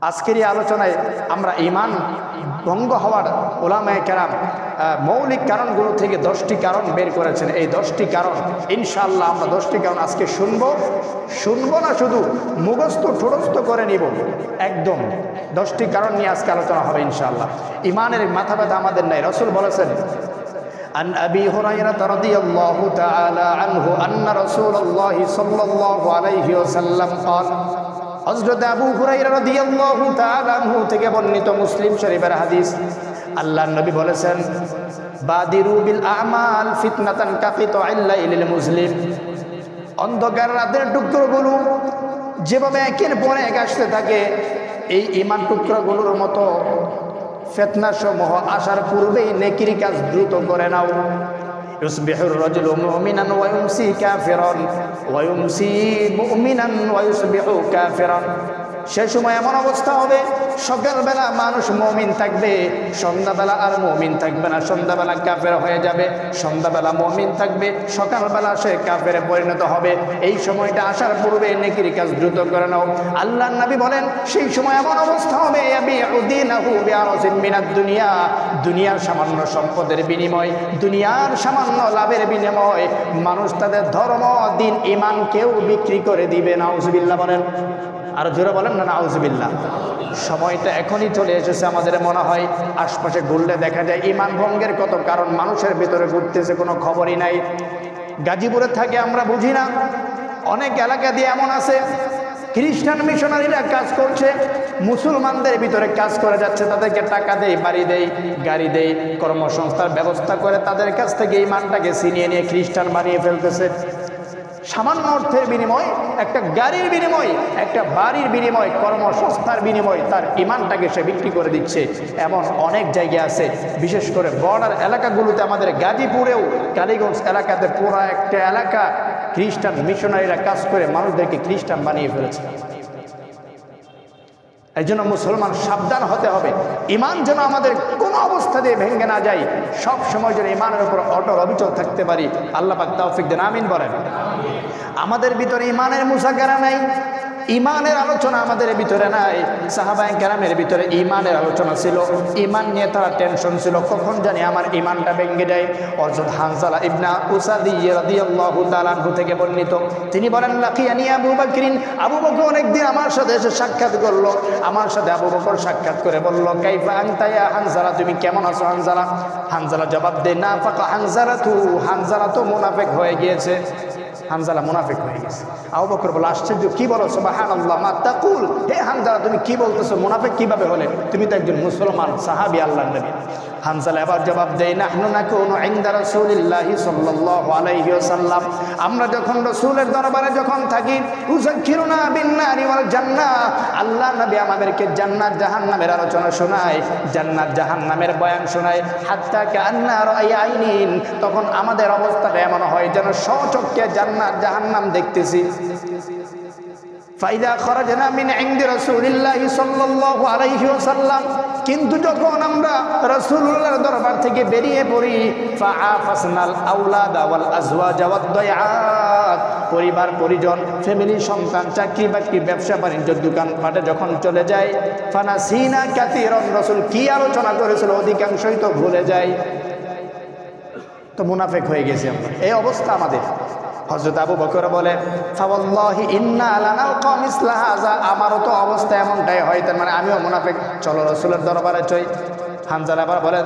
আজকের এই আলোচনায় আমরা ঈমান ভঙ্গ হওয়ার উলামায়ে কেরাম মৌলিক কারণগুলো থেকে 10টি কারণ বের করেছেন। এই 10টি কারণ ইনশাআল্লাহ আমরা 10টি কারণ আজকে শুনবো না, শুধু মুখস্থ ঠোঁটস্থ করে নিব। একদম 10টি কারণ নিয়ে আজকে আলোচনা হবে ইনশাআল্লাহ। ঈমানের মাথা ব্যথা আমাদের নাই। রাসূল বলেছেন, عن أبي هريرة رضي الله تعالى عنه أن رسول الله صلى الله عليه وسلم قال হযরত আবু হুরায়রা রাদিয়াল্লাহু তাআলা আনহু থেকে বর্ণিত মুসলিম শরীফের হাদিস, আল্লাহর নবী বলেছেন, বাদিরু বিল আমাল ফিতনাতান কাফিতাইল লাইলিল মুসলিম। অন্ধকার রাতের টুকরোগুলো যেভাবে একের পর এক আসতে থাকে, এই ঈমান টুকরোগুলোর মতো ফিতনা সমূহ আসার পূর্বেই নেকির কাজ দ্রুত করে নাও। ইউসবিহুর রাজুলু মুমিনান ওয়া ইউমসি কাফিরান ওয়া ইউমসি মুমিনান ওয়া ইউসবিহু কাফিরান। সে সময় এমন অবস্থা হবে, সকালবেলা মানুষ মুমিন থাকবে, সন্ধ্যাবেলা আর মুমিন থাকবে না, সন্ধ্যাবেলা কাফের হয়ে যাবে। সন্ধ্যাবেলা মুমিন থাকবে, সকালবেলা সে কাফেরে পরিণত হবে। এই সময়টা আসার পূর্বে নেকির কাজ দ্রুত করে নাও। আল্লাহর নবী বলেন, সেই সময় এমন অবস্থা হবে, ইয়াবিউদিনাহু বিআরাজিন মিনাদ দুনিয়া, দুনিয়ার সামান্য সম্পদের বিনিময়, দুনিয়ার সামান্য লাভের বিনিময় মানুষ তাদের ধর্ম, দিন, ঈমান কেউ বিক্রি করে দিবে। নাউজুবিল্লাহ বলেন, আর জোরে বলেন না নাউজুবিল্লাহ। সময়টা এখনই চলে এসেছে। আমাদের মনে হয় আশপাশে ঘুরলে দেখা যায় ঈমান ভঙ্গের কত কারণ মানুষের ভিতরে ঘুরতেছে, কোনো খবরই নাই। গাজীপুরে থাকে আমরা বুঝি না, অনেক এলাকা দিয়ে এমন আছে খ্রিস্টান মিশনারিরা কাজ করছে, মুসলমানদের ভিতরে কাজ করে যাচ্ছে, তাদেরকে টাকা দেয়, বাড়ি দেয়, গাড়ি দেয়, কর্মসংস্থার ব্যবস্থা করে তাদের কাছ থেকে ঈমানটাকে ছিনিয়ে নিয়ে খ্রিস্টান বানিয়ে ফেলতেছে। সামান্য অর্থের বিনিময়, একটা গাড়ির বিনিময়, একটা বাড়ির বিনিময়, কর্মসংস্থার বিনিময় তার ঈমানটাকে সে বিক্রি করে দিচ্ছে। এমন অনেক জায়গা আছে, বিশেষ করে বর্ডার এলাকাগুলোতে, আমাদের গাজীপুরেও, কালীগঞ্জ এলাকাতে পুরো একটা এলাকা খ্রিস্টান মিশনারিরা কাজ করে মানুষদেরকে খ্রিস্টান বানিয়ে ফেলেছে। এই জন্য মুসলমান সাবধান হতে হবে, ঈমান যেন আমাদের কোনো অবস্থা দিয়ে ভেঙে না যায়, সব সময় যেন ঈমানের উপর অটল অবিচল থাকতে পারি। আল্লাহ পাক তৌফিক দেন, আমিন বলেন। আমাদের ভিতরে ঈমানের মুযাকারা নাই, ঈমানের আলোচনা আমাদের ভিতরে নাই। সাহাবায়ে কেরামের ভিতরে ঈমানের আলোচনা ছিল, ঈমান নিয়ে তারা টেনশন ছিল, কখন জানি আমার ঈমানটা ভেঙে যায়। হযরত হানজালা ইবনে উসাদি রাদিয়াল্লাহু তাআলা আনহু থেকে বর্ণিত, তিনি বলেন, লাকিয়ানি আবু বকরিন, আবু বকর অনেকদিন আমার সাথে এসে সাক্ষাৎ করলো। আমার সাথে আবু বকর সাক্ষাৎ করে বলল, কাইফা আনতা ইয়া হানজালা, তুমি কেমন আছো হানজালা? হানজালা জবাব দেয়, নাফাকা হানজালাতু, হানজালা তো মুনাফিক হয়ে গিয়েছে। হানজালা মুনাফিক হয়ে গেছে। আবু বকর বলে, আশ্চর্য, কি বলো? সুবহানাল্লাহ, মা তাকুল, হে হানজালা তুমি কি বলতেছো? মুনাফিক কিভাবে হলে? তুমি তো একজন মুসলমান সাহাবী আল্লাহর নবী। হানজালা এবার জবাব দেয়, নাহনু নাকুনু ইনদা রাসূলিল্লাহি সাল্লাল্লাহু আলাইহি ওয়াসাল্লাম, আমরা যখন রাসূলের দরবারে যখন থাকি, উযাক্কিরুনা বিন-নারি ওয়াল জান্নাহ, আল্লাহর নবী আমাদেরকে জান্নাত জাহান্নামের আলোচনা শোনায়, জান্নাত জাহান্নামের বয়ান শোনায়, হাত্তা কান্না রাআই আইনিন, তখন আমাদের অবস্থাটা এমন হয় যেন স্বচক্ষে জান্নাত জাহান্নাম দেখতেছি। ফাইদা খরাজনা মিন ইনদি রাসূলিল্লাহি সাল্লাল্লাহু আলাইহি ওয়াসাল্লাম, কিন্তু যখন আমরা রাসূলুল্লাহর দরবার থেকে বেরিয়ে পড়ি, ফাআফাসনাল আওলাদা ওয়াল আজওয়াজ ওয়াদ দায়াত, পরিবার পরিজন, ফ্যামিলি, সন্তান, চাকরি বাকরি, ব্যবসা বাণিজ্য, দোকানপাটে যখন চলে যায়, ফানাসিনা কাসীরান, রাসূল কি আলোচনা করেছিল অধিকাংশই তো ভুলে যায়। তো মুনাফিক হয়ে গেছি আমরা, এই অবস্থা আমাদের। হযরত আবু বকর বলে, ফাওয়াল্লাহি ইন্না লানালকা মিসলা হাযা, আমারও তো অবস্থা এমনটাই হয়, তার মানে আমিও মুনাফিক, চলো রাসূলের দরবারে যাই। হানজালা আবার বলে,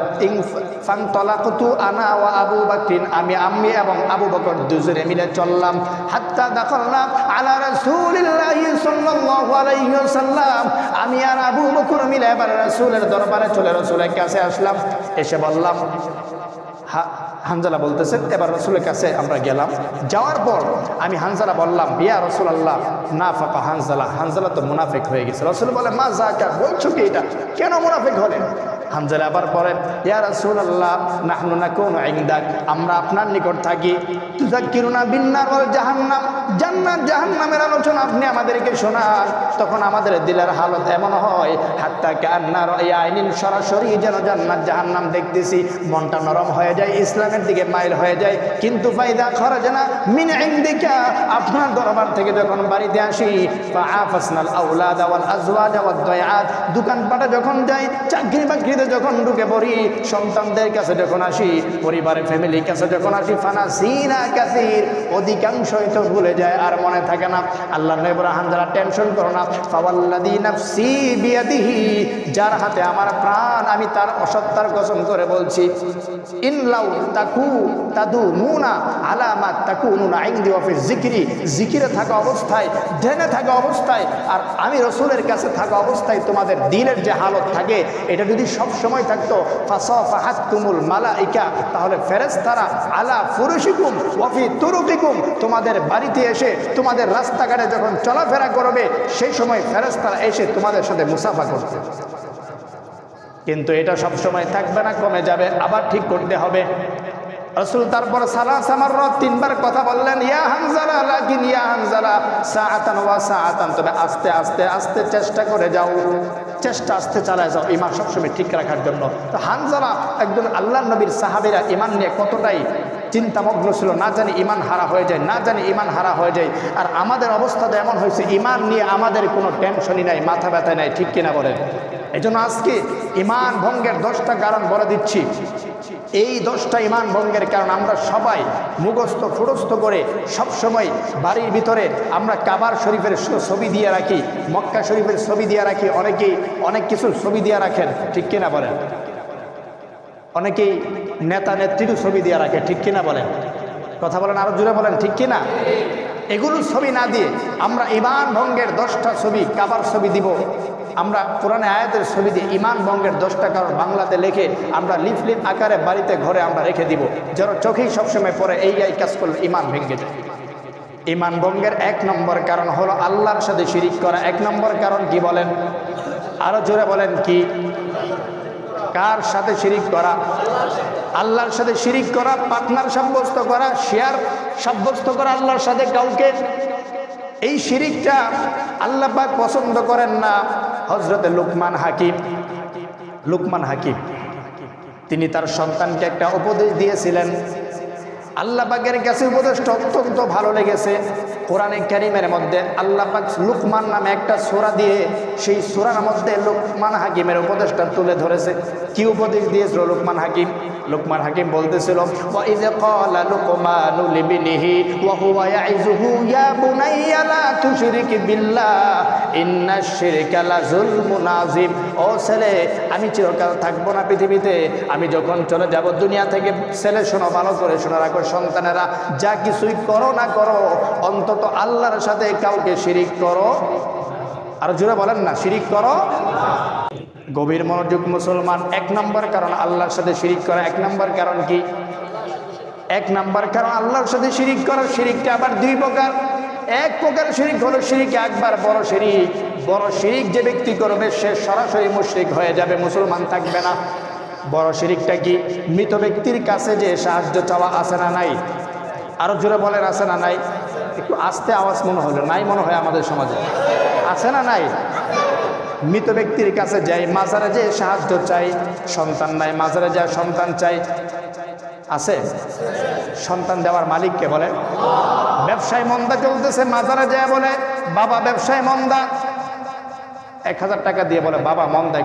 ফানতালাকতু আনা ওয়া আবু বকরিন, আমি এবং আবু বকর দুজনে মিলে চললাম। হাত্তা দাখালনা আলা রাসূলিল্লাহি সাল্লাল্লাহু আলাইহি ওয়াসাল্লাম, আমি আর আবু বকর মিলে এবার রাসূলের দরবারে চলে রাসূলের কাছে আসলাম। এসে বললাম, হানজালা বলতেছেন, এবার রাসূলের কাছে আমরা গেলাম। যাওয়ার পর আমি হানজালা বললাম, ইয়া রাসূলুল্লাহ, নাফাকা হানজালা, হানজালা তো মুনাফিক হয়ে গেছে। রাসূল বলে, মা যাকা, বলছো কি এটা? কেন মুনাফিক হলেন? হানজালা আবার বলেন, ইয়া রাসূলুল্লাহ নাহনু নাকুনু ইনদাক, আমরা আপনার নিকট থাকি, তুযাক্কিরুনা বিন্নার ওয়াল জাহান্নাম, জান্নাত জাহান্নামের আলোচনা আপনি আমাদেরকে শোনান। তখন আমাদের দিলের হালত এমন হয়, হাত্তা কান্না রাইয়া আইনিন, সরাসরি যেন জান্নাত জাহান্নাম দেখতেছি, মনটা নরম হয়ে যায়, ইসলামের দিকে মাইল হয়ে যায়। কিন্তু ফাইদা খরাজনা মিন ইনদিকা, আপনার দরবার থেকে যখন বাড়িতে আসি, ফাআফাসনাল আওলাদ ওয়াল আজওয়াজ ওয়াদ দায়াত, দোকানপাটে যখন যাই, চাকরি বাকরিতে যখন ঢুকে পড়ি, সন্তানদের কাছে যখন আসি, পরিবারের ফ্যামিলির কাছে যখন আসি, ফানাসিনা কাসীর, অধিকাংশই তো ভুলে যায়, আর মনে থাকে না। আল্লাহর নবী বলেন, হানজালা টেনশন করো না, ফাওয়াল্লাযী নাফসি বিয়াদিহি, যার হাতে আমার প্রাণ, আমি তার অসত্তার কসম করে বলছি, ইনলাউ তাকু তাদুমুনা আলা মা তাকুনুনা ইনদি ওয়া ফি যিকরি, যিকিরে থাকা অবস্থায়, ধ্যানে থাকা অবস্থায়, আর আমি রাসূলের কাছে থাকা অবস্থায় তোমাদের দিলের যে হালত থাকে, এটা যদি সব সময় থাকতো, ফাসাফাহাতুমুল মালাইকা, তাহলে ফেরেশতারা আলা ফুরুশিকুম ওয়া ফি তুরুকিকুম, তোমাদের বাড়িতে এসে তোমাদের রাস্তাঘাটে যখন চলাফেরা করবে, সেই সময় ফেরেশতারা এসে তোমাদের সাথে মুসাফা করবে। কিন্তু এটা সব সময় থাকবে না, কমে যাবে, আবার ঠিক করতে হবে। রাসূল তারপর সালাসা মাররাত, তিনবার কথা বললেন, ইয়া হানজালা, লাকিন ইয়া হানজালা সাআতান ওয়া সাআতান, তবে আস্তে আস্তে আস্তে চেষ্টা করে যাও, চেষ্টা আস্তে চালায় যাও ঈমান সবসময় ঠিক রাখার জন্য। তো হানজালা একজন আল্লাহর নবীর সাহাবীরা ঈমান নিয়ে কতটাই চিন্তামগ্ন ছিল, না জানি ঈমান হারা হয়ে যায়, না জানি ঈমান হারা হয়ে যায়। আর আমাদের অবস্থা তো এমন হয়েছে, ঈমান নিয়ে আমাদের কোনো টেনশনই নাই, মাথা ব্যথা নাই, ঠিক কিনা বলেন? এই জন্য আজকে ঈমান ভঙ্গের 10টা কারণ বলে দিচ্ছি। এই 10টা ঈমান ভঙ্গের কারণ আমরা সবাই মুখস্থ ফুটস্থ করে সবসময় বাড়ির ভিতরে আমরা কাবার শরীফের ছবি দিয়ে রাখি, মক্কা শরীফের ছবি দিয়ে রাখি, অনেকেই অনেক কিছুর ছবি দিয়ে রাখেন, ঠিক কিনা বলেন? অনেকেই নেতা নেত্রীরও ছবি দিয়ে রাখে, ঠিক কিনা বলেন? কথা বলেন, আরো জোরে বলেন, ঠিক কিনা? এগুলোর ছবি না দিয়ে আমরা ঈমান ভঙ্গের 10টা ছবি, কাবার ছবি দিব। আমরা কোরআনে আয়াতের ছবি দিয়ে ঈমান ভঙ্গের 10টা কারণ বাংলাতে লিখে আমরা লিফলেট আকারে বাড়িতে ঘরে আমরা রেখে দিব, যেন চোখেই সবসময় পরে এই কাজ করলে ঈমান ভেঙে যায়। ঈমান ভঙ্গের 1 নম্বর কারণ হলো আল্লাহর সাথে শিরিক করা। 1 নম্বর কারণ কি বলেন? আরো জোরে বলেন, কি? কার সাথে শিরিক করা? আল্লাহর সাথে শিরিক করা, পার্টনার সাব্যস্ত করা, শেয়ার সাব্যস্ত করা আল্লাহর সাথে কাউকে। এই শিরিকটা আল্লাহ পাক পছন্দ করেন না। হযরতে লুকমান হাকিম তিনি তার সন্তানকে একটা উপদেশ দিয়েছিলেন। আল্লাহ পাকের কাছে উপদেশটা অত্যন্ত ভালো লেগেছে। কোরআনে কারীমের মধ্যে আল্লাহ পাক লুকমান নামে একটা সূরা দিয়ে সেই সূরার মধ্যে লুকমান হাকিমের উপদেশটা তুলে ধরেছে। কি উপদেশ দিয়েছিল লুকমান হাকিম? লুকমান হাকিম বলতেছিল, ওয়া ইয ক্বালা লুকমানু লিবনিহি ওয়া হুয়া ইয়াইযুহু ইয়া বুনাইয়া লা তুশরিক বিল্লাহ ইন্নাশ শিরকা লাযুলমুন আযীম। ও ছেলে, আমি চিরকাল থাকবো না পৃথিবীতে, আমি যখন চলে যাব দুনিয়া থেকে, ছেলে শোনো, ভালো করে শোনো রাখো, সন্তানেরা, যা কিছুই করো না করো, অন্তত আল্লাহর সাথে কাউকে শিরিক করো। আর জোরে বলেন না, শিরিক করো। গভীর মনোযোগ মুসলমান। 1 নম্বর কারণ আল্লাহর সাথে শিরিক করা। 1 নম্বর কারণ কি? 1 নম্বর কারণ আল্লাহর সাথে শিরিক করা। শিরিকটা আবার 2 প্রকার। 1 প্রকার শিরিক হলো শিরিক আকবার, বড় শিরিক। বড় শিরিক যে ব্যক্তি করবে সে সরাসরি মুশরিক হয়ে যাবে, মুসলমান থাকবে না। বড় শিরিকটা কি? মৃত ব্যক্তির কাছে যে সাহায্য চাওয়া, আছে না নাই? আরো জোরে বলেন, আছে না নাই? একটু আস্তে আওয়াজ মনে হলো, নাই মনে হয় আমাদের সমাজে, আছে না নাই? মৃত ব্যক্তির কাছে যাই, মাজারে যে সাহায্য চাই, সন্তান নাই, মাজারে যায় সন্তান চাই, আছে? সন্তান দেওয়ার মালিককে বলে। ব্যবসায় মন্দা চলতেছে, মাজারে যায় বলে, বাবা ব্যবসায় মন্দা, 1000 টাকা দিয়ে বলে, বাবা মন্দা,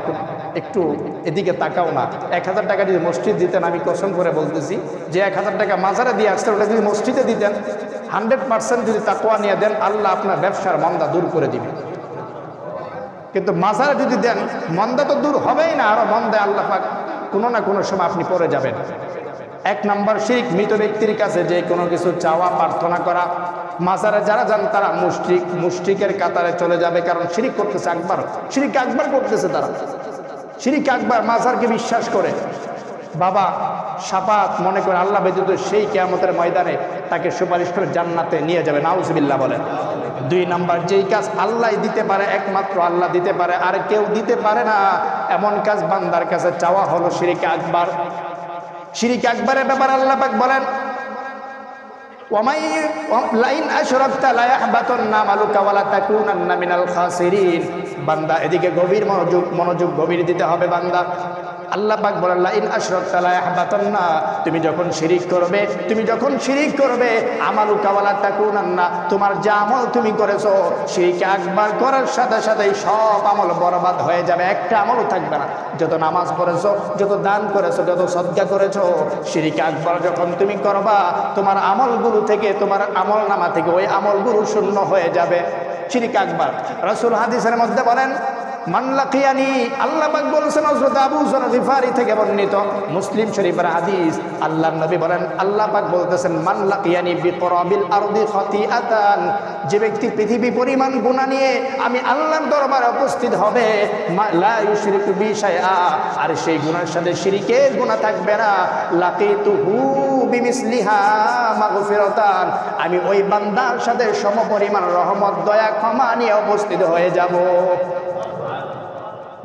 একটু এদিকে তাকাও না। 1000 টাকা যদি মসজিদ দিতেন, আমি কসম করে বলতেছি যে 1000 টাকা মাজারে দিয়ে আসতে, ওটা যদি মসজিদে দিতেন, 100% যদি তাকওয়া নিয়ে দেন, আল্লাহ আপনার ব্যবসার মন্দা দূর করে দিবে। কিন্তু মাজারে যদি দেন, মন্দা তো দূর হবেই না, আরো মন্দায় আল্লাহ পাক কোনো না কোনো সময় আপনি পড়ে যাবেন। 1 নম্বর শিরক, মৃত ব্যক্তির কাছে যে কোনো কিছু চাওয়া, প্রার্থনা করা। মাজারে যারা যান তারা মুশরিকের কাতারে চলে যাবে, কারণ শিরিক করতেছে আকবার, শিরিক আকবার করতেছে তারা। শিরিক আকবার, মাজারকে বিশ্বাস করে। বাবা শাফাত মনে করে আল্লাহ ব্যতীত সেই কিয়ামতের ময়দানে তাকে সুপারিশ করে জান্নাতে নিয়ে যাবে, নাউজুবিল্লাহ বলেন। 2 নাম্বার, যেই কাজ আল্লাহ দিতে পারে, একমাত্র আল্লাহ দিতে পারে, আর কেউ দিতে পারে না, এমন কাজ বান্দার কাছে চাওয়া হলো শিরকে আকবার। শিরকে আকবরের ব্যাপারে আল্লাহ পাক বলেন, বান্দা এদিকে গভীর মনোযোগ গভীর দিতে হবে। বান্দা আল্লাহ পাক বলেন, লা ইন আশরাকতা লা ইয়াহবাতান্না, তুমি যখন শিরিক করবে আমালুকা ওয়ালা তাকুনান্না, তোমার যে আমল তুমি করেছো শিরকে আকবার করার সাথে সাথেই সব আমল বরবাদ হয়ে যাবে, একটা আমলও থাকবে না। যত নামাজ পড়েছো, যত দান করেছো, যত সদকা করেছো, শিরকে আকবার যখন তুমি করবা তোমার আমলগুলো থেকে, তোমার আমলনামা থেকে ওই আমলগুলো শূন্য হয়ে যাবে। শিরকে আকবার রাসূল হাদিসের মধ্যে বলেন, মান লাকিয়ানি, আল্লাহ পাক বলেছেন হযরত আবু যর গিফারি থেকে বর্ণিত, মুসলিম শরীফের হাদিস। আল্লাহর নবী বলেন, আল্লাহ পাক বলতেছেন, মান লাকিয়ানি বিকরাবিল আরদি খাতিআতান, যে ব্যক্তি পৃথিবী পরিমাণ গুনাহ নিয়ে আমি আল্লাহর দরবারে উপস্থিত হবে, লা ইউশরিকু বি শাইআ, আর সেই গুনাহের সাথে শিরকের গুনাহ থাকবে না, লাকিতুহু বিমিসলিহা মাগফিরাতান, আমি ওই বান্দার সাথে সমপরিমাণ রহমত, দয়া, ক্ষমা নিয়ে উপস্থিত হয়ে যাব।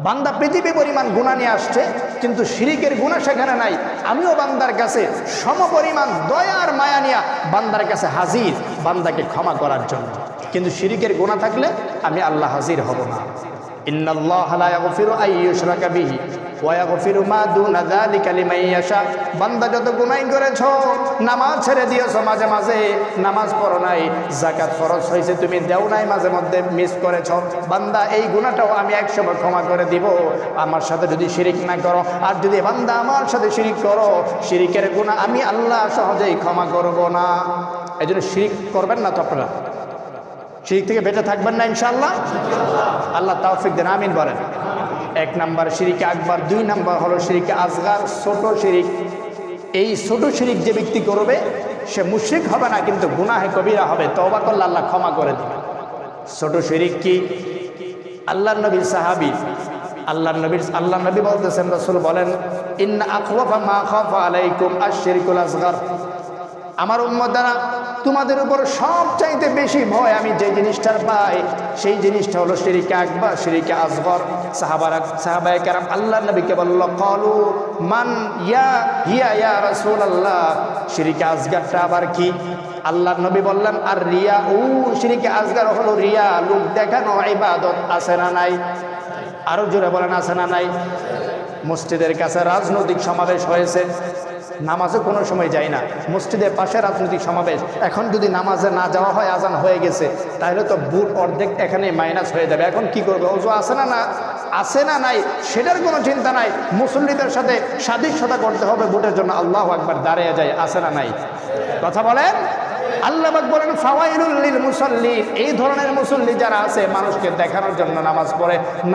বান্দা পৃথিবী পরিমাণ গুনাহ নিয়ে আসছে, কিন্তু শিরিকের গুনাহ সেখানে নাই, আমিও বান্দার কাছে সমপরিমাণ দয়ার মায়া নিয়ে বান্দার কাছে হাজির, বান্দাকে ক্ষমা করার জন্য। কিন্তু শিরিকের গুনাহ থাকলে আমি আল্লাহ হাজির হব না। ইন্নাল্লাহা লা ইয়াগফিরু আন ইউশরাকা বিহি ওয়া ইয়াগফিরু মা দুনা যালিকা লিমান ইয়াশা, বান্দা যত গুনাহ করেছো, নামাজ ছেড়ে দিয়েছো, মাঝে মাঝে নামাজ পড়ো নাই, যাকাত ফরজ হয়েছে তুমি দেও নাই, মাঝে মধ্যে মিস করেছো, বান্দা এই গুনাহটাও আমি 100 ক্ষমা করে দিব, আমার সাথে যদি শিরিক না করো। আর যদি বান্দা আমার সাথে শিরিক করো, শিরিকের গুনাহ আমি আল্লাহ সহজেই ক্ষমা করব না। এই জন্য শিরিক করবেন না তো আপনারা, শিরিক থেকে বেঁচে থাকবেন না ইনশাআল্লাহ। আল্লাহ তৌফিক দেন, আমিন বলেন। 1 নাম্বার শিরিকে আকবার। 2 নাম্বার হলো শিরিকে আসগার, ছোট শিরিক। এই ছোট শিরিক যে ব্যক্তি করবে সে মুশরিক হবে না, কিন্তু গুনাহে কবিরা হবে, তওবা করলে আল্লাহ ক্ষমা করে দিবে। ছোট শিরিক কি? আল্লাহর নবীর সাহাবী, আল্লাহর নবী বলতেছেন, রাসূল বলেন, ইন্না আখওয়াফা মা খাফা আলাইকুম আশ-শিরকুল আসগার, আমার উম্মতরা তোমাদের উপর সবচাইতে বেশি ভয় আমি যে জিনিসটার পাই, সেই জিনিসটা হলো শিরকে আকবার, শিরকে আসগর। সাহাবায়ে কেরাম আল্লাহর নবীকে বলল, ক্বালু মান ইয়া রাসূলুল্লাহ, শিরকে আসগরটা আবার কি? আল্লাহর নবী বললেন, আর রিয়া, শিরকে আসগর হলো রিয়া, লোক দেখানো ইবাদত, আছে না নাই? আরো জোরে বলেন, আছে না নাই? মসজিদের কাছে রাজনৈতিক সমাবেশ হয়েছে, নামাজে কোনো সময় যাই না, মসজিদের পাশে রাজনৈতিক সমাবেশ, এখন যদি নামাজে না যাওয়া হয়, আজান হয়ে গেছে, তাহলে তো বুট অর্ধেক এখানে মাইনাস হয়ে যাবে। এখন কি করবে? ওযু আছে না নাই সেটার কোনো চিন্তা নাই, মুসল্লিদের সাথে সাদৃশ্যতা করতে হবে বুটের জন্য, আল্লাহু আকবার, দাঁড়িয়ে যায়, আছে না নাই? কথা বলেন। আল্লাহ পাক বলেন, ফাওয়াইলুল লিল মুসাল্লিন, এই ধরনের মুসল্লি যারা আছে, মানুষকে দেখানোর জন্য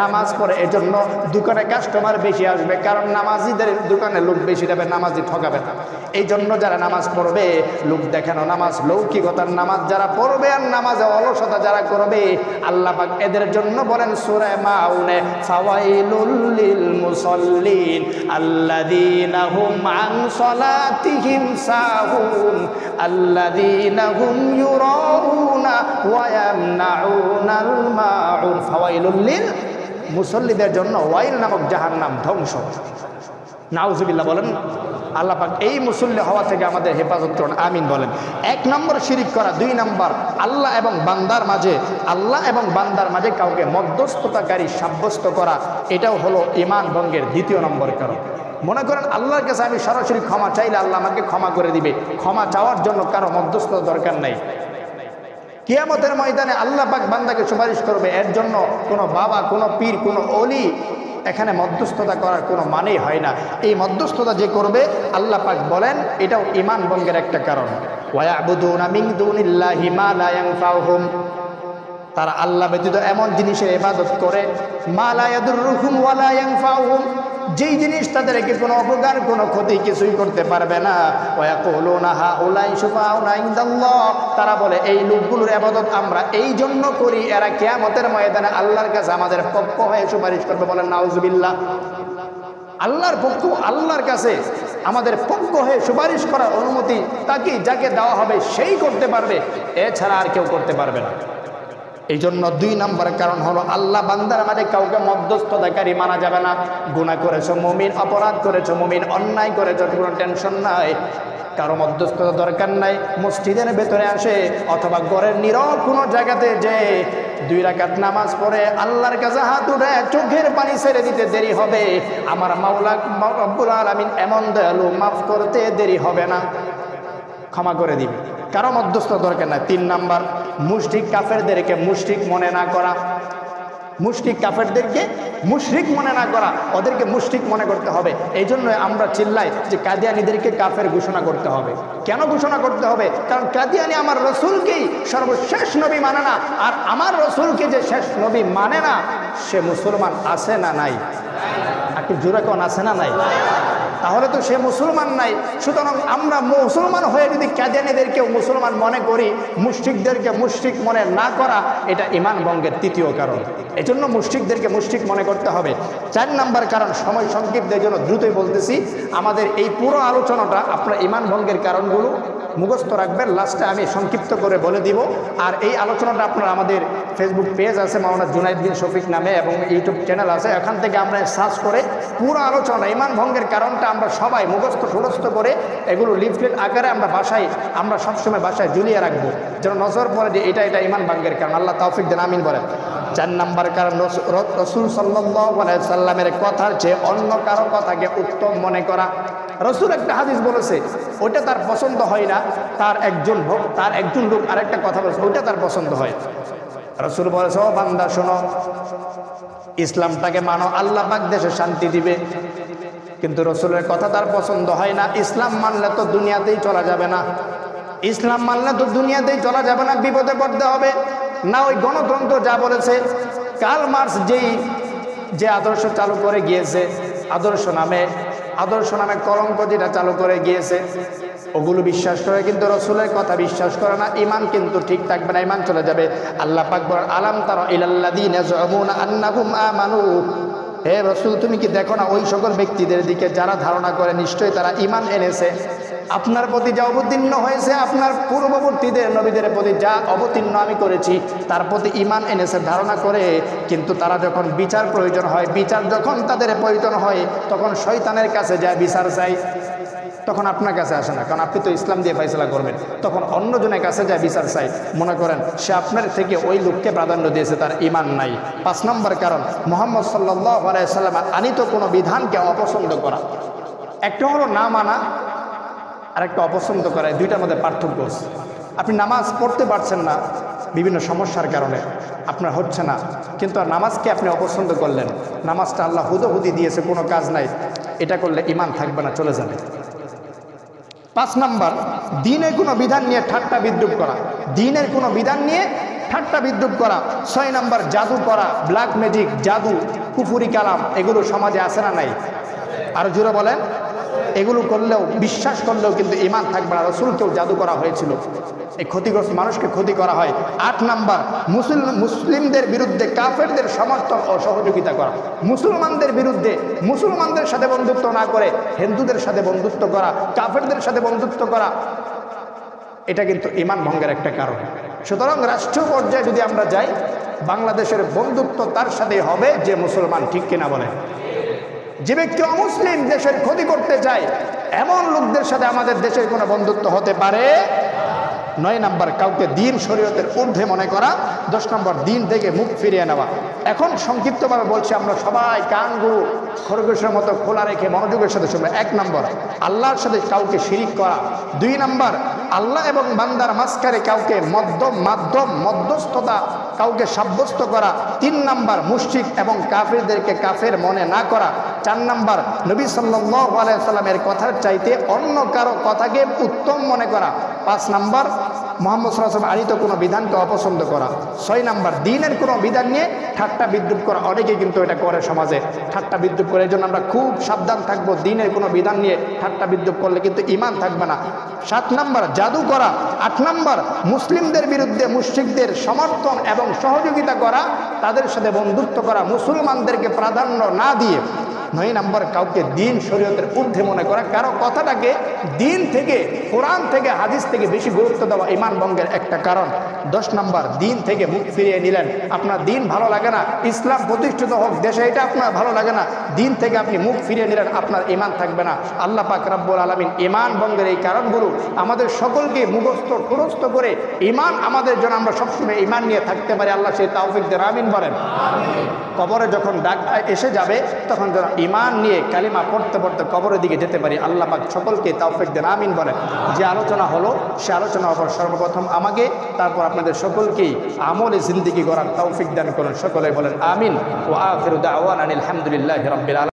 নামাজ পড়ে এজন্য দোকানে কাস্টমার বেশি আসবে, কারণ নামাজিদের দোকানে লোক বেশি যাবে, নামাজি ঠকাবে না। এই জন্য যারা নামাজ পড়বে, লোক দেখানো নামাজ, লৌকিকতার নামাজ যারা পড়বে, আর নামাজে অলসতা যারা করবে, আল্লাহ পাক এদের জন্য বলেন সূরা মাউনে, ফাওয়াইলুল লিল মুসাল্লিন আল্লাযীনা হুম আন সালাতিহিম সাহুন আল্লাযীনা হুম ইউরাউনা ওয়া ইয়ামনাউনাল মাউন। ফাওয়াইলুল লিল মুসাল্লিদের জন্য ওয়াইল নামক জাহান্নাম, ধ্বংস। নাউজুবিল্লাহ বলেন। আল্লাহ পাক এই মুসল্লি হওয়া থেকে আমাদের হেফাজত করুন, আমিন বলেন। 1 নম্বর শিরিক করা। 2 নম্বর আল্লাহ এবং বান্দার মাঝে কাউকে মধ্যস্থতাকারী সাব্যস্ত করা, এটাও হলো ঈমান ভঙ্গের 2 নম্বর কারণ। মনে করেন আল্লাহর কাছে আমি সরাসরি ক্ষমা চাইলে আল্লাহ আমাকে ক্ষমা করে দিবে, ক্ষমা চাওয়ার জন্য কারো মধ্যস্থতা দরকার নাই। কিয়ামতের ময়দানে আল্লাহ পাক বান্দাকে সুপারিশ করবে, এর জন্য কোনো বাবা, কোনো পীর, কোনো ওলি এখানে মধ্যস্থতা করার কোনো মানেই হয় না। এই মধ্যস্থতা যে করবে, আল্লাহ পাক বলেন এটাও ঈমান ভঙ্গের একটা কারণ। ওয়ায়াবুদুনা মিন দুনিল্লাহি মা লা ইয়ানফাউহুম, তারা আল্লাহ ব্যতীত এমন জিনিসের ইবাদত করে, মা লা ইয়াদুররুহুম ওয়া লা ইয়ানফাউহুম, যেই জিনিস তাদেরকে কোনো অপকার, কোনো ক্ষতি কিছুই করতে পারবে না। ওয়ায়াকুলুনা হাউলাই শুফাউনা ইনদাল্লাহ, তারা বলে এই লোকগুলোর ইবাদত আমরা এই জন্য করি, এরা কিয়ামতের ময়দানে আল্লাহর কাছে আমাদের পক্ষ হয়ে সুপারিশ করবে। বলেন নাউজুবিল্লাহ। আল্লাহর পক্ষ, আল্লাহর কাছে আমাদের পক্ষ হয়ে সুপারিশ করার অনুমতি তাকে যাকে দেওয়া হবে সেই করতে পারবে, এছাড়া আর কেউ করতে পারবে না। এই জন্য 2 নম্বর কারণ হলো আল্লাহ বান্দার মাঝে কাউকে মধ্যস্থতাকারী মানা যাবে না। গুনাহ করেছো মুমিন, অপরাধ করেছো মুমিন, অন্যায় করেছো, কোনো টেনশন নাই, কারো মধ্যস্থতা দরকার নাই। মসজিদের ভেতরে আসে অথবা ঘরের নীরব কোনো জায়গাতে যে 2 রাকাত নামাজ পড়ে আল্লাহর কাছে হাত উঠে চোখের পানি ছেড়ে দিতে দেরি হবে। আমার মাওলা রব্বুল আলামিন এমন দয়ালু, মাফ করতে দেরি হবে না, ক্ষমা করে দিবে, কারো মধ্যস্থ দরকার নাই। 3 নাম্বার, মুশরিক কাফেরদেরকে মুশরিক মনে না করা। মুশরিক কাফেরদেরকে মুশরিক মনে না করা, ওদেরকে মুশরিক মনে করতে হবে। এই জন্য আমরা চিল্লাই যে কাদিয়ানীদেরকে কাফের ঘোষণা করতে হবে। কেন ঘোষণা করতে হবে? কারণ কাদিয়ানী আমার রসুলকেই সর্বশেষ নবী মানে না, আর আমার রসুলকে যে শেষ নবী মানে না সে মুসলমান আছে না নাই? একটু জোরে কোন আছে না নাই? তাহলে তো সে মুসলমান নাই। সুতরাং আমরা মুসলমান হয়ে যদি কাদিয়ানীদেরকেও মুসলমান মনে করি, মুশরিকদেরকে মুশরিক মনে না করা, এটা ঈমান ভঙ্গের 3য় কারণ। এজন্য মুশরিকদেরকে মুশরিক মনে করতে হবে। 4 নম্বর কারণ, সময় সংক্ষিপ্তের জন্য দ্রুতই বলতেছি, আমাদের এই পুরো আলোচনাটা আপনার ঈমান ভঙ্গের কারণগুলো মুখস্থ রাখবেন, লাস্টে আমি সংক্ষিপ্ত করে বলে দিব। আর এই আলোচনাটা আপনার আমাদের ফেসবুক পেজ আছে মাওলানা জুনায়েদ বিন শফিক নামে, এবং ইউটিউব চ্যানেল আছে, এখান থেকে আমরা সার্চ করে পুরো আলোচনা ঈমান ভঙ্গের কারণটা আমরা সবাই মুখস্থ করে এগুলো লিফলেট আকারে আমরা সবসময় বাসায় ঝুলিয়ে রাখবো, যেন নজর পড়ে যে এটা ঈমান ভঙ্গের কারণ। আল্লাহ তৌফিক দেন, আমিন বলেন। 4 নম্বর কারণ, রাসূল সাল্লাল্লাহু আলাইহি সাল্লামের কথার চেয়ে অন্য কারো কথাকে উত্তম মনে করা। রাসূল একটা হাদিস বলেছে, ওইটা তার পছন্দ হয় না, তার একজন লোক আরেকটা কথা বলেছে, ওইটা তার পছন্দ হয়। রাসূল বলেছে, ও বান্দা শোনো, ইসলামটাকে মানো, আল্লাহ পাক দেশে শান্তি দিবে। কিন্তু রাসূলের কথা তার পছন্দ হয় না। ইসলাম মানলে তো দুনিয়াতেই চলা যাবে না, ইসলাম মানলে তো দুনিয়াতেই চলা যাবে না, বিপদে পড়তে হবে। না ওই গণতন্ত্র যা বলেছে, কার্ল মার্কস যে আদর্শ চালু করে গিয়েছে, আদর্শ নামে কলঙ্ক যেটা চালু করে গিয়েছে, ওগুলো বিশ্বাস করে, কিন্তু রাসূলের কথা বিশ্বাস করে না, ঈমান কিন্তু ঠিক থাকবে না, ঈমান চলে যাবে। আল্লাহ পাক বলেন, আলাম তারা ইলাল্লাযীনা ইয়াজউমুনা আন্নাহুম আমানু, হে রাসূল তুমি কি দেখো না ওই সকল ব্যক্তিদের দিকে যারা ধারণা করে নিশ্চয়ই তারা ঈমান এনেছে। আপনার প্রতি যা অবতীর্ণ হয়েছে, আপনার পূর্ববর্তীদের নবীদের প্রতি যা অবতীর্ণ আমি করেছি, তার প্রতি ঈমান এনেছে ধারণা করে, কিন্তু তারা যখন বিচার প্রয়োজন হয়, বিচার যখন তাদের প্রয়োজন হয়, তখন শয়তানের কাছে যায় বিচার চাই, তখন আপনার কাছে আসে না, কারণ আপনি তো ইসলাম দিয়ে ফয়সালা করবেন। তখন অন্যজনের কাছে যায় বিচার চাই, মনে করেন সে আপনার থেকে ওই লোককে প্রাধান্য দিয়েছে, তার ঈমান নাই। 5 নম্বর কারণ, মুহাম্মদ সাল্লাল্লাহু আলাইহি সাল্লাম আনিত কোনো বিধানকে অপছন্দ করা। একটা হলো না মানা, আর একটা অপছন্দ করা, দুইটার মধ্যে পার্থক্য আছে। আপনি নামাজ পড়তে পারছেন না বিভিন্ন সমস্যার কারণে, আপনার হচ্ছে না, কিন্তু আর নামাজকে আপনি অপছন্দ করলেন, নামাজটা আল্লাহ হুদহুদি দিয়েছে, কোনো কাজ নাই, এটা করলে ঈমান থাকবে না, চলে যাবে। 5 নম্বর, দ্বীনের কোনো বিধান নিয়ে ঠাট্টা বিদ্রূপ করা, দ্বীনের কোনো বিধান নিয়ে ঠাট্টা বিদ্রূপ করা। 6 নম্বর, জাদু করা, ব্ল্যাক ম্যাজিক, জাদু, কুফুরি কালাম, এগুলো সমাজে আছে না নাই? আরো জোরে বলেন। এগুলো করলেও, বিশ্বাস করলেও কিন্তু ঈমান থাকবে না। রাসূলকেও জাদু করা হয়েছিল, এই ক্ষতিগ্রস্ত মানুষকে ক্ষতি করা হয়। 8 নম্বর, মুসলিমদের বিরুদ্ধে কাফেরদের সমর্থন ও সহযোগিতা করা। মুসলমানদের বিরুদ্ধে, মুসলমানদের সাথে বন্ধুত্ব না করে হিন্দুদের সাথে বন্ধুত্ব করা, কাফেরদের সাথে বন্ধুত্ব করা, এটা কিন্তু ঈমান ভঙ্গের একটা কারণ। সুতরাং রাষ্ট্র পর্যায়ে যদি আমরা যাই, বাংলাদেশের বন্ধুত্ব তার সাথেই হবে যে মুসলমান, ঠিক কিনা বলে? যে ব্যক্তি অমুসলিম দেশের ক্ষতি করতে চায়, এমন লোকদের সাথে আমাদের দেশের কোনো বন্ধুত্ব হতে পারে। 9 নম্বর, কাউকে দ্বীন শরীয়তের ঊর্ধ্বে মনে করা। 10 নম্বর, দ্বীন থেকে মুখ ফিরিয়ে নেওয়া। এখন সংক্ষিপ্তভাবে বলছি, আমরা সবাই কানগুলো খরগোশের মতো খোলা রেখে মনোযোগের সাথে শুনবে। 1 নম্বর, আল্লাহর সাথে কাউকে শিরিক করা। 2 নম্বর, আল্লাহ এবং বান্দার মাঝখানে কাউকে মধ্যস্থতা কাউকে সাব্যস্ত করা। 3 নম্বর, মুশরিক এবং কাফেরদেরকে কাফের মনে না করা। 4 নম্বর, নবী সাল্লাল্লাহু আলাইহি সাল্লামের কথার চাইতে অন্য কারো কথাকে উত্তম মনে করা। 5 নম্বর, মুহাম্মদ সাল্লাল্লাহু আলাইহি ওয়াসাল্লাম আনিত কোনো বিধানকে অপছন্দ করা। 6 নম্বর, দ্বীনের কোনো বিধান নিয়ে ঠাট্টা বিদ্রূপ করা। অনেকেই কিন্তু এটা করে সমাজে, ঠাট্টা বিদ্রূপ করে। এই জন্য আমরা খুব সাবধান থাকবো, দ্বীনের কোনো বিধান নিয়ে ঠাট্টা বিদ্রূপ করলে কিন্তু ঈমান থাকবে না। 7 নম্বর, জাদু করা। 8 নম্বর, মুসলিমদের বিরুদ্ধে মুশরিকদের সমর্থন এবং সহযোগিতা করা, তাদের সাথে বন্ধুত্ব করা, মুসলমানদেরকে প্রাধান্য না দিয়ে 9 নম্বর কাউকে দিন শরীয়তের ঊর্ধ্বে মনে করা, কারো কথাটাকে দিন থেকে, কোরআন থেকে, হাদিস থেকে বেশি গুরুত্ব দেওয়া ঈমান ভঙ্গের একটা কারণ। 10 নম্বর, দিন থেকে মুখ ফিরিয়ে নিলেন। আপনার দিন ভালো লাগে না, ইসলাম প্রতিষ্ঠিত হোক দেশে, এটা আপনার ভালো লাগে না, দিন থেকে আপনি মুখ ফিরিয়ে নিলেন, আপনার ঈমান থাকবে না। আল্লাহ পাক রব্বুল আলামিন ঈমান ভঙ্গের এই কারণগুলো আমাদের সকলকে মুখস্থ ঠুরস্থ করে ঈমান আমাদের জন্য আমরা সবসময় ঈমান নিয়ে থাকতে পারি। আল্লাহ সেই তৌফিক দেন, আমিন বলেন। কবরে যখন ডাক এসে যাবে তখন যেন ঈমান নিয়ে কালিমা পড়তে পড়তে কবরের দিকে যেতে পারি। আল্লাহ পাক সকলকে তৌফিক দেন, আমিন বলেন। যে আলোচনা হলো সে আলোচনা হবার সর্বপ্রথম আমাকে, তারপর আপনাদের সকলকেই আমলে জিন্দেগি গড়ার তৌফিক দান করুন। সকলে বলেন আমিন। ওয়া আখিরু দাওয়ানা আলহামদুলিল্লাহি রাব্বিল আলামিন।